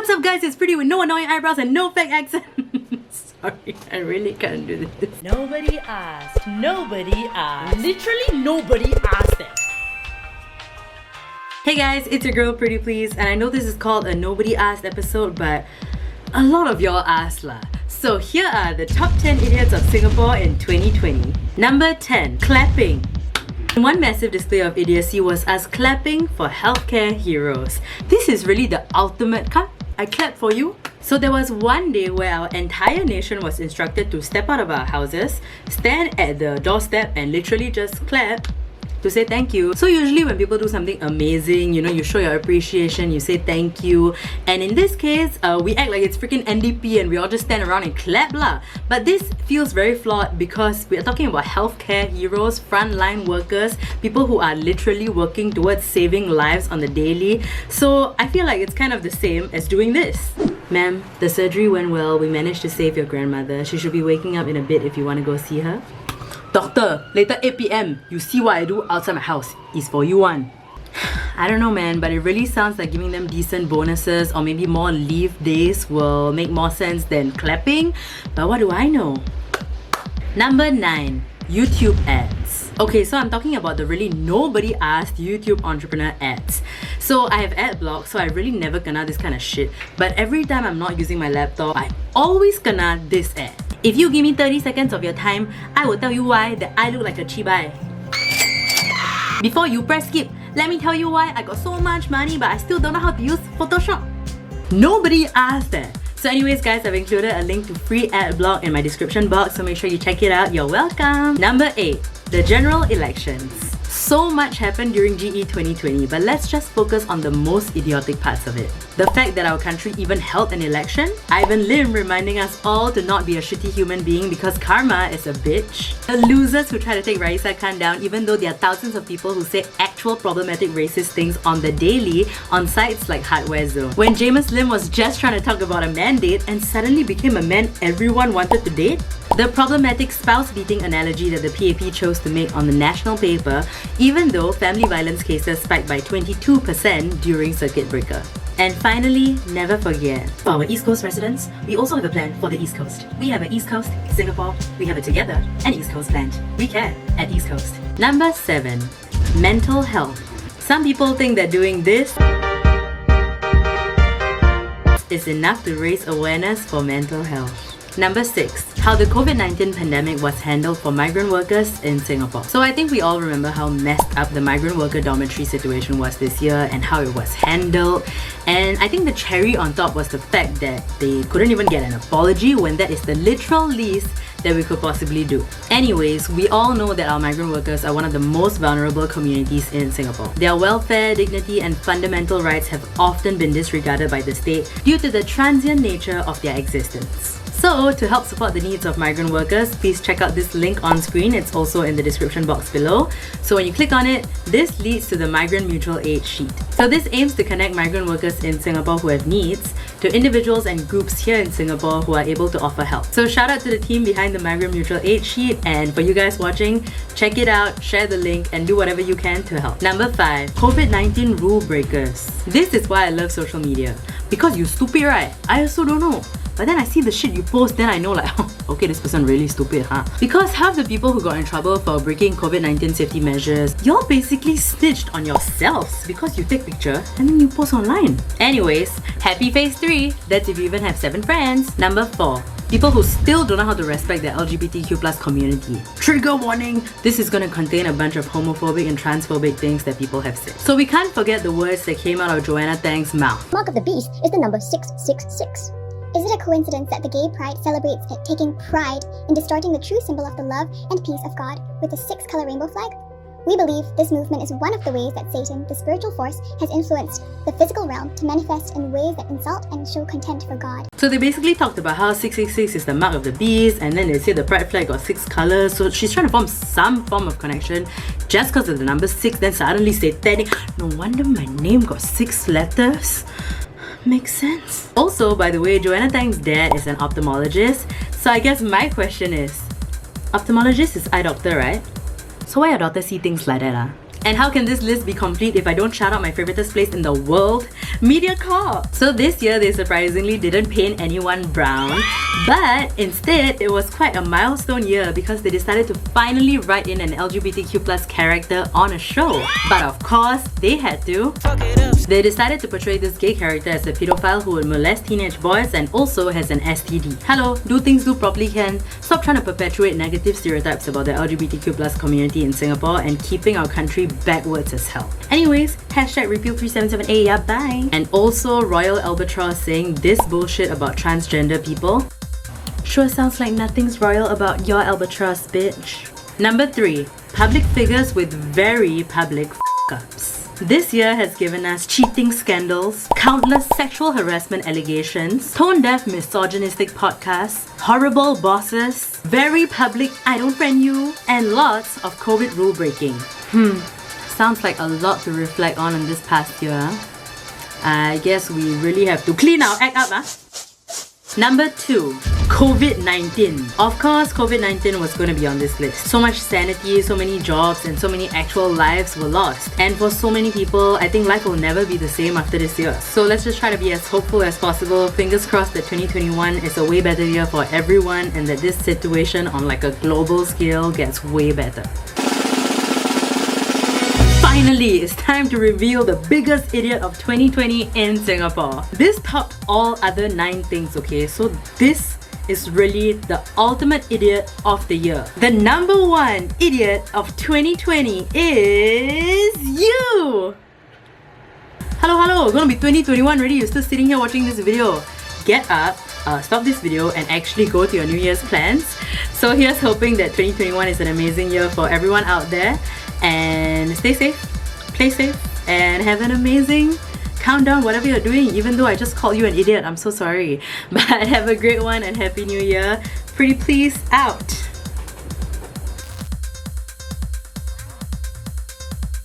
What's up guys, it's Pretty with no annoying eyebrows and no fake accent. Sorry, I really can't do this. Nobody asked. Literally nobody asked it. Hey guys, it's your girl Pretty Please, and I know this is called a nobody asked episode, but a lot of y'all asked lah. So here are the top 10 idiots of Singapore in 2020. Number 10, clapping. One massive display of idiocy was us clapping for healthcare heroes. This is really the ultimate cut. I clap for you. So there was one day where our entire nation was instructed to step out of our houses, stand at the doorstep and literally just clap to say thank you. So usually when people do something amazing, you know, you show your appreciation, you say thank you. And in this case, we act like it's freaking NDP and we all just stand around and clap lah. But this feels very flawed because we are talking about healthcare heroes, frontline workers, people who are literally working towards saving lives on the daily. So I feel like it's kind of the same as doing this. Ma'am, the surgery went well. We managed to save your grandmother. She should be waking up in a bit if you want to go see her. Doctor, later 8 PM, you see what I do outside my house. It's for you one. I don't know man, but it really sounds like giving them decent bonuses or maybe more leave days will make more sense than clapping. But what do I know? Number 9, YouTube ads. Okay, so I'm talking about the really nobody asked YouTube entrepreneur ads. So I have ad block, so I really never gonna this kind of shit. But every time I'm not using my laptop, I always gonna this ad. If you give me 30 seconds of your time, I will tell you why that I look like a chibai. Before you press skip, let me tell you why I got so much money but I still don't know how to use Photoshop. Nobody asked that. So anyways guys, I've included a link to free ad block in my description box, so make sure you check it out. You're welcome. Number 8, the general elections. So much happened during GE 2020, but let's just focus on the most idiotic parts of it. The fact that our country even held an election, Ivan Lim reminding us all to not be a shitty human being because karma is a bitch. The losers who try to take Raisa Khan down even though there are thousands of people who say actual problematic racist things on the daily on sites like Hardware Zone. When James Lim was just trying to talk about a mandate and suddenly became a man everyone wanted to date. The problematic spouse beating analogy that the PAP chose to make on the national paper, even though family violence cases spiked by 22% during Circuit Breaker. And finally, never forget. For our East Coast residents, we also have a plan for the East Coast. We have an East Coast, Singapore, we have a Together, an East Coast plan. We care at East Coast. Number 7, mental health. Some people think that doing this is enough to raise awareness for mental health. Number 6, how the COVID-19 pandemic was handled for migrant workers in Singapore. So I think we all remember how messed up the migrant worker dormitory situation was this year and how it was handled. And I think the cherry on top was the fact that they couldn't even get an apology when that is the literal least that we could possibly do. Anyways, we all know that our migrant workers are one of the most vulnerable communities in Singapore. Their welfare, dignity and fundamental rights have often been disregarded by the state due to the transient nature of their existence. So, to help support the needs of migrant workers, please check out this link on screen. It's also in the description box below. So when you click on it, this leads to the Migrant Mutual Aid Sheet. So this aims to connect migrant workers in Singapore who have needs to individuals and groups here in Singapore who are able to offer help. So shout out to the team behind the Migrant Mutual Aid Sheet, and for you guys watching, check it out, share the link and do whatever you can to help. Number 5, COVID-19 Rulebreakers. This is why I love social media. Because you stupid, right? I also don't know. But then I see the shit you post, then I know like, oh, okay, this person really stupid, huh? Because half the people who got in trouble for breaking COVID-19 safety measures, you're basically snitched on yourselves because you take picture and then you post online. Anyways, happy phase 3. That's if you even have 7 friends. Number 4, people who still don't know how to respect the LGBTQ+ community. Trigger warning! This is gonna contain a bunch of homophobic and transphobic things that people have said. So we can't forget the words that came out of Joanna Tang's mouth. Mark of the beast is the number 666. Is it a coincidence that the gay pride celebrates taking pride in distorting the true symbol of the love and peace of God with the 6-color rainbow flag? We believe this movement is one of the ways that Satan, the spiritual force, has influenced the physical realm to manifest in ways that insult and show contempt for God. So they basically talked about how 666 is the mark of the beast, and then they say the pride flag got 6 colors, so she's trying to form some form of connection just because of the number 6, then suddenly satanic. No wonder my name got 6 letters. Makes sense. Also, by the way, Joanna Tang's dad is an ophthalmologist, so I guess my question is, ophthalmologist is eye doctor, right? So why your daughter see things like that? And how can this list be complete if I don't shout out my favoritist place in the world? MediaCorp! So this year they surprisingly didn't paint anyone brown, but instead it was quite a milestone year because they decided to finally write in an LGBTQ+ character on a show. But of course, they had to. They decided to portray this gay character as a pedophile who would molest teenage boys and also has an STD. Hello, do things do properly, Ken. Stop trying to perpetuate negative stereotypes about the LGBTQ+ community in Singapore and keeping our country backwards as hell. Anyways, hashtag repeal 377A, yeah, bye. And also Royal Albatross saying this bullshit about transgender people. Sure sounds like nothing's royal about your albatross, bitch. Number 3. Public figures with very public f**k-ups. This year has given us cheating scandals, countless sexual harassment allegations, tone-deaf misogynistic podcasts, horrible bosses, very public I don't friend you, and lots of COVID rule breaking. Sounds like a lot to reflect on in this past year. I guess we really have to clean our act up, Number 2. COVID-19. Of course, COVID-19 was going to be on this list. So much sanity, so many jobs, and so many actual lives were lost. And for so many people, I think life will never be the same after this year. So let's just try to be as hopeful as possible. Fingers crossed that 2021 is a way better year for everyone and that this situation on like a global scale gets way better. Finally, it's time to reveal the biggest idiot of 2020 in Singapore. This topped all other 9 things, okay? So this is really the ultimate idiot of the year. The number 1 idiot of 2020 is you! Hello, gonna be 2021 already, you're still sitting here watching this video. Get up, stop this video and actually go to your New Year's plans. So here's hoping that 2021 is an amazing year for everyone out there. And stay safe, play safe, and have an amazing countdown, whatever you're doing. Even though I just called you an idiot, I'm so sorry. But have a great one and Happy New Year. Preetipls out!